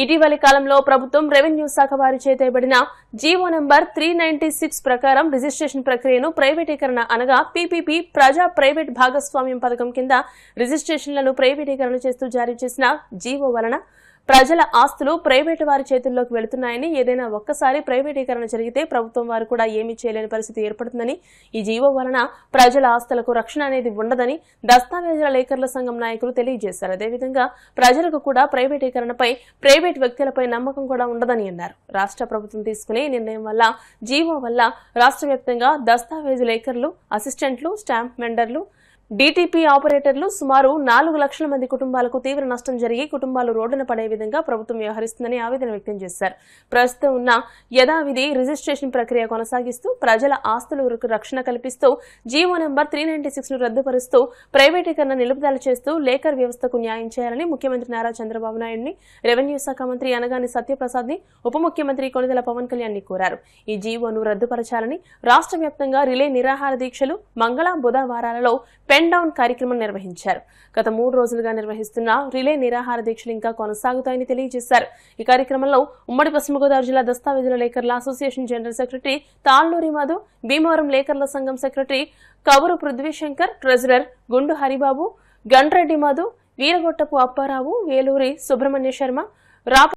ఇటీవలి కాలంలో ప్రభుత్వం రెవెన్యూ శాఖ వారి చేతబడిన జీవో నంబర్ 396 ప్రకారం రిజిస్ట్రేషన్ ప్రక్రియను ప్రైవేటీకరణ అనగా పీపీపీ ప్రజా ప్రైవేట్ భాగస్వామ్యం పథకం కింద రిజిస్ట్రేషన్లను ప్రైవేటీకరణ చేస్తూ జారీ చేసిన జీవో వలన ప్రజల ఆస్తులు ప్రైవేటు వారి చేతుల్లోకి వెళుతున్నాయని, ఏదైనా ఒక్కసారి ప్రైవేటీకరణ జరిగితే ప్రభుత్వం వారు కూడా ఏమీ చేయలేని పరిస్థితి ఏర్పడుతుందని, ఈ జీవో వలన ప్రజల ఆస్తులకు రక్షణ అనేది ఉండదని దస్తావేజుల లేఖర్ల సంఘం నాయకులు తెలియజేశారు. అదేవిధంగా ప్రజలకు కూడా ప్రైవేటీకరణపై ప్రైవేట్ వ్యక్తులపై నమ్మకం కూడా ఉండదని అన్నారు. రాష్ట్ర ప్రభుత్వం తీసుకునే నిర్ణయం వల్ల, జీవో వల్ల రాష్ట్ర వ్యాప్తంగా దస్తావేజు లేఖర్లు, అసిస్టెంట్లు, స్టాంప్ మెండర్లు, డీటీపీ ఆపరేటర్లు సుమారు 4 లక్షల మంది కుటుంబాలకు తీవ్ర నష్టం జరిగి కుటుంబాలు రోడ్డున పడే విధంగా ప్రభుత్వం వ్యవహరిస్తుందని ఆవేదన వ్యక్తం చేశారు. ప్రస్తుతం ఉన్న యథావిధి రిజిస్ట్రేషన్ ప్రక్రియ కొనసాగిస్తూ ప్రజల ఆస్తులకు రక్షణ కల్పిస్తూ జీవో నంబర్ 396 ను రద్దుపరుస్తూ ప్రైవేటీకరణ నిలుపుదల చేస్తూ లేకర్ వ్యవస్థకు న్యాయం చేయాలని ముఖ్యమంత్రి నారా చంద్రబాబు నాయుడిని, రెవెన్యూ శాఖ మంత్రి అనగాని సత్యప్రసాద్ ని, ఉప ముఖ్యమంత్రి కొణిదెల పవన్ కళ్యాణ్ ని కోరారు. ఈ జీవోను రద్దుపరచాలని రాష్ట్ర వ్యాప్తంగా రిలే నిరాహార దీక్షలు, మంగళ బుధవారాలలో పెన్ డౌన్ కార్యక్రమం నిర్వహించారు. గత 3 రోజులుగా నిర్వహిస్తున్న రిలే నిరాహార దీక్షలు ఇంకా కొనసాగుతాయని తెలియజేశారు. ఈ కార్యక్రమంలో ఉమ్మడి పశ్చిమ గోదావరి జిల్లా దస్తావేజుల లేఖర్ల association general secretary Talluri Madhu, Bhimavaram లేఖర్ల సంఘం సెక్రటరీ కవురు పృథ్వీశంకర్, ట్రెజరర్ గుండు హరిబాబు, గండ్రెడ్డి మధు, వీరగొట్టపు అప్పారావు, వేలూరి సుబ్రహ్మణ్య శర్మ,